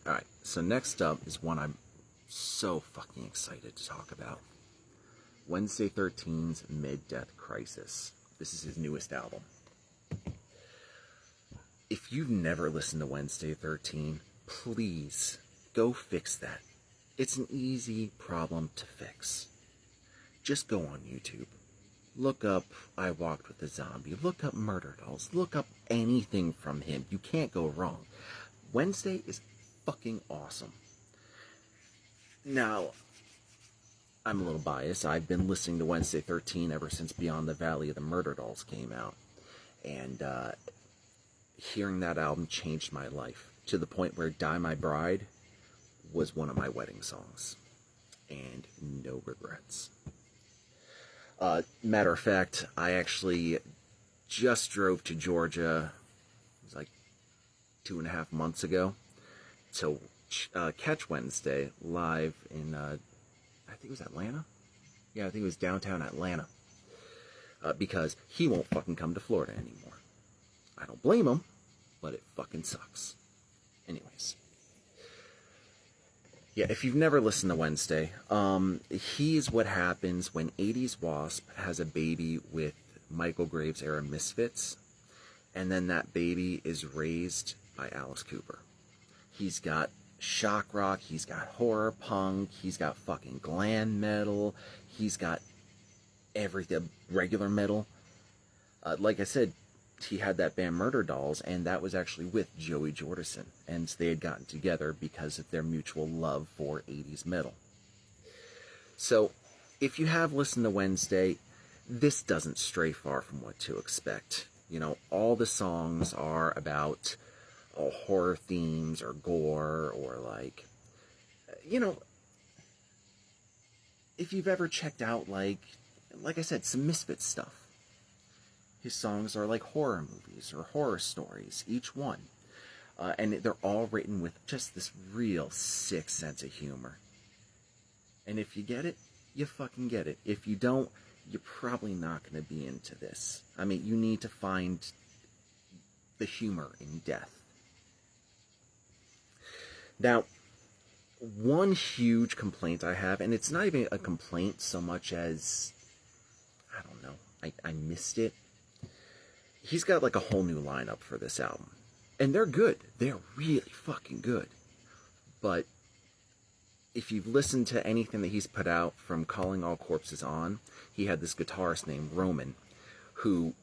Alright, so next up is one I'm so fucking excited to talk about. Wednesday 13's Mid-Death Crisis. This is his newest album. If you've never listened to Wednesday 13, please go fix that. It's an easy problem to fix. Just go on YouTube. Look up I Walked with a Zombie. Look up Murder Dolls. Look up anything from him. You can't go wrong. Wednesday is fucking awesome. Now, I'm a little biased. I've been listening to Wednesday 13 ever since Beyond the Valley of the Murder Dolls came out. And hearing that album changed my life to the point where Die My Bride was one of my wedding songs. And no regrets. Matter of fact, I actually just drove to Georgia, it was like 2.5 months ago, to catch Wednesday live in, I think it was Atlanta? Yeah, I think it was downtown Atlanta. Because he won't fucking come to Florida anymore. I don't blame him, but it fucking sucks. Anyways. Yeah, if you've never listened to Wednesday, he's what happens when 80s Wasp has a baby with Michael Graves era Misfits, and then that baby is raised by Alice Cooper. He's got shock rock, he's got horror punk, he's got fucking glam metal, he's got everything, regular metal. Like I said, he had that band Murder Dolls, and that was actually with Joey Jordison, and they had gotten together because of their mutual love for 80s metal. So, if you have listened to Wednesday, this doesn't stray far from what to expect. You know, all the songs are about horror themes or gore or like, you know, if you've ever checked out like I said, some Misfits stuff. His songs are like horror movies or horror stories, each one. And they're all written with just this real sick sense of humor. And if you get it, you fucking get it. If you don't, you're probably not going to be into this. I mean, you need to find the humor in death. Now, one huge complaint I have, and it's not even a complaint so much as, I don't know, I missed it. He's got like a whole new lineup for this album. And they're good. They're really fucking good. But if you've listened to anything that he's put out from Calling All Corpses on, he had this guitarist named Roman who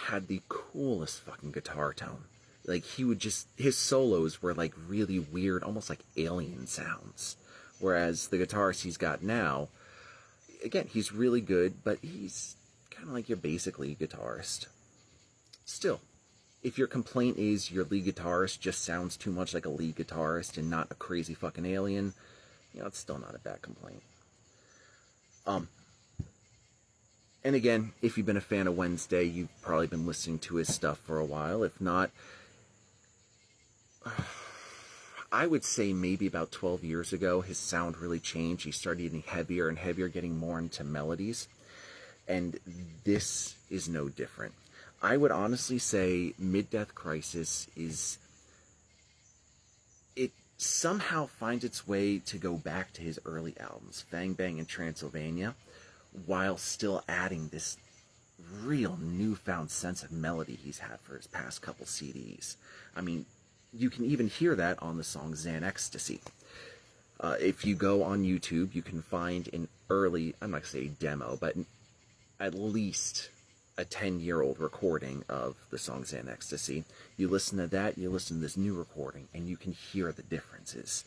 had the coolest fucking guitar tone. Like he would just, his solos were like really weird, almost like alien sounds. Whereas the guitarist he's got now, again, he's really good, but he's kind of like your basic lead guitarist. Still, if your complaint is your lead guitarist just sounds too much like a lead guitarist and not a crazy fucking alien, you know, it's still not a bad complaint. And again, if you've been a fan of Wednesday, you've probably been listening to his stuff for a while. If not, I would say maybe about 12 years ago, his sound really changed. He started getting heavier and heavier, getting more into melodies. And this is no different. I would honestly say Mid-Death Crisis is, it somehow finds its way to go back to his early albums, Bang Bang and Transylvania, while still adding this real newfound sense of melody he's had for his past couple CDs. I mean, you can even hear that on the song Xanaxtasy. If you go on YouTube, you can find an early, I'm not going to say demo, but at least a 10-year-old recording of the song Xanaxtasy. You listen to that, you listen to this new recording, and you can hear the differences.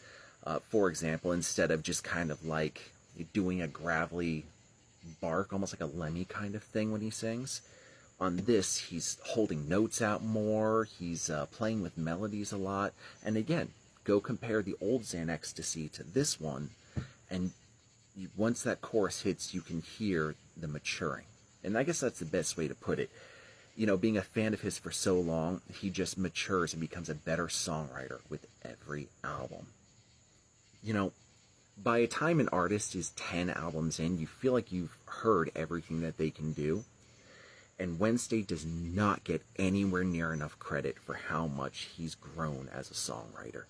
For example, instead of just kind of like doing a gravelly bark, almost like a Lemmy kind of thing when he sings, on this, he's holding notes out more, he's playing with melodies a lot, and again, go compare the old Xanaxtasy to this one, and once that chorus hits, you can hear the maturing. And I guess that's the best way to put it. You know, being a fan of his for so long, he just matures and becomes a better songwriter with every album. You know, by the time an artist is 10 albums in, you feel like you've heard everything that they can do. And Wednesday does not get anywhere near enough credit for how much he's grown as a songwriter.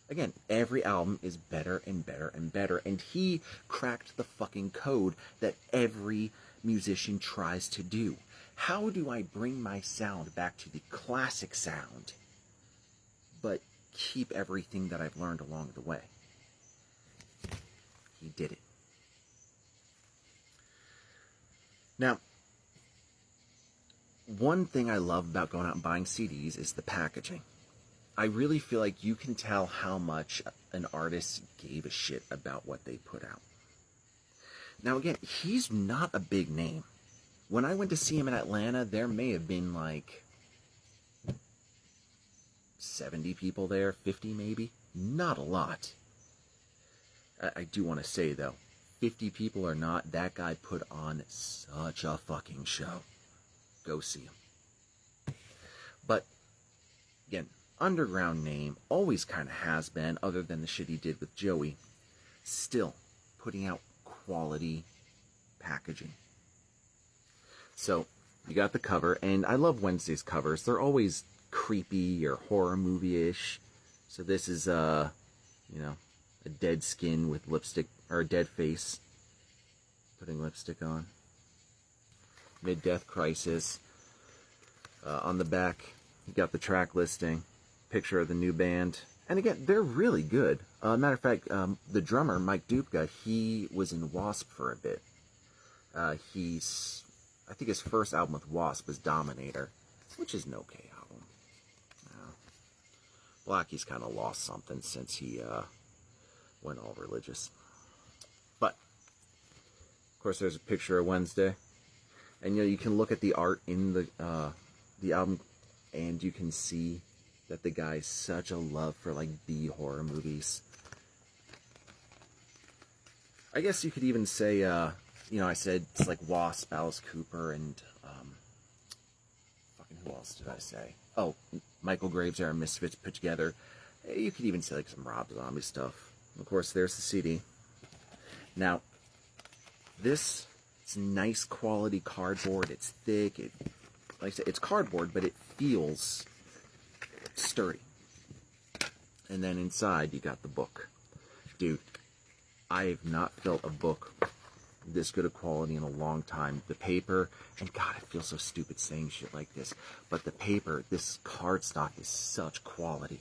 Again, every album is better and better and better, and he cracked the fucking code that every musician tries to do. How do I bring my sound back to the classic sound, but keep everything that I've learned along the way? He did it. Now, one thing I love about going out and buying CDs is the packaging. I really feel like you can tell how much an artist gave a shit about what they put out. Now again, he's not a big name. When I went to see him in Atlanta, there may have been like 70 people there, 50 maybe. Not a lot. I do want to say though, 50 people or not, that guy put on such a fucking show. Go see him. But again, underground name, always kind of has been, other than the shit he did with Joey, still putting out quality packaging. So, you got the cover, and I love Wednesday's covers. They're always creepy or horror movie-ish. So this is, a dead skin with lipstick, or a dead face, putting lipstick on. Mid-death crisis. On the back, you got the track listing. Picture of the new band, and again, they're really good. Matter of fact, the drummer Mike Dupka, he was in Wasp for a bit. I think his first album with Wasp was Dominator, which is an okay album. Blackie's kind of lost something since he went all religious. But of course, there's a picture of Wednesday, and you can look at the art in the album, and you can see that the guy's such a love for like B horror movies. I guess you could even say, I said it's like Wasp, Alice Cooper, and fucking who else did I say? Oh, Michael Graves era Misfits put together. You could even say like some Rob Zombie stuff. Of course, there's the CD. Now, it's nice quality cardboard. It's thick. Like I said, it's cardboard, but it feels sturdy. And then inside you got the book. Dude, I have not felt a book this good of quality in a long time. The paper, and God, I feel so stupid saying shit like this, but the paper, this cardstock is such quality.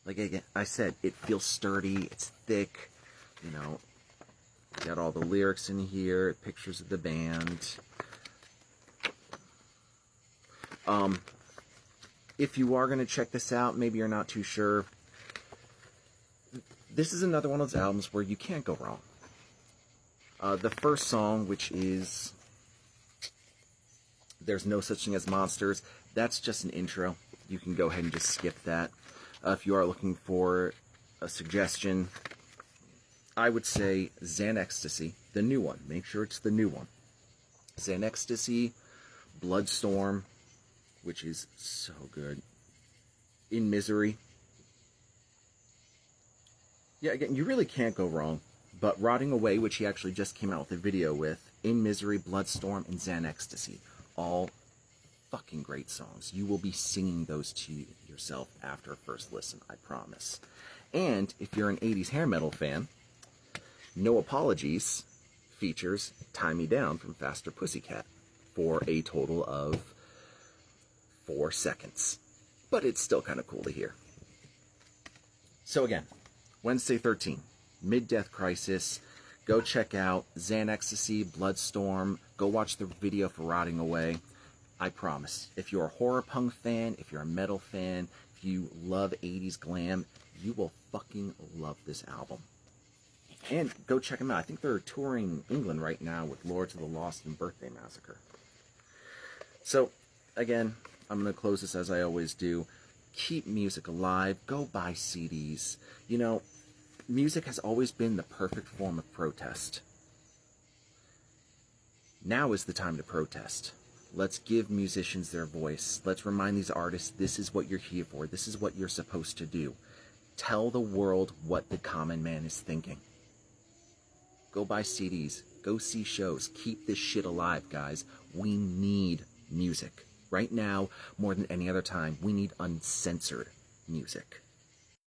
Like again, I said, it feels sturdy, it's thick, got all the lyrics in here, pictures of the band. If you are going to check this out, maybe you're not too sure, this is another one of those albums where you can't go wrong. The first song, which is There's No Such Thing as Monsters, that's just an intro. You can go ahead and just skip that. If you are looking for a suggestion, I would say Xan Ecstasy, the new one. Make sure it's the new one. Xan Ecstasy, Bloodstorm, which is so good. In Misery. Yeah, again, you really can't go wrong. But Rotting Away, which he actually just came out with a video with, In Misery, Bloodstorm, and Xan Ecstasy. All fucking great songs. You will be singing those to yourself after a first listen, I promise. And if you're an 80s hair metal fan, No Apologies features Tie Me Down from Faster Pussycat for a total of 4 seconds. But it's still kind of cool to hear. So again, Wednesday 13, Mid-Death Crisis. Go check out Xan Ecstasy, Bloodstorm. Go watch the video for Rotting Away. I promise, if you're a horror punk fan, if you're a metal fan, if you love 80s glam, you will fucking love this album. And go check them out. I think they're touring England right now with Lords of the Lost and Birthday Massacre. So, again, I'm going to close this as I always do. Keep music alive. Go buy CDs. Music has always been the perfect form of protest. Now is the time to protest. Let's give musicians their voice. Let's remind these artists this is what you're here for. This is what you're supposed to do. Tell the world what the common man is thinking. Go buy CDs. Go see shows. Keep this shit alive, guys. We need music. Right now, more than any other time, we need uncensored music.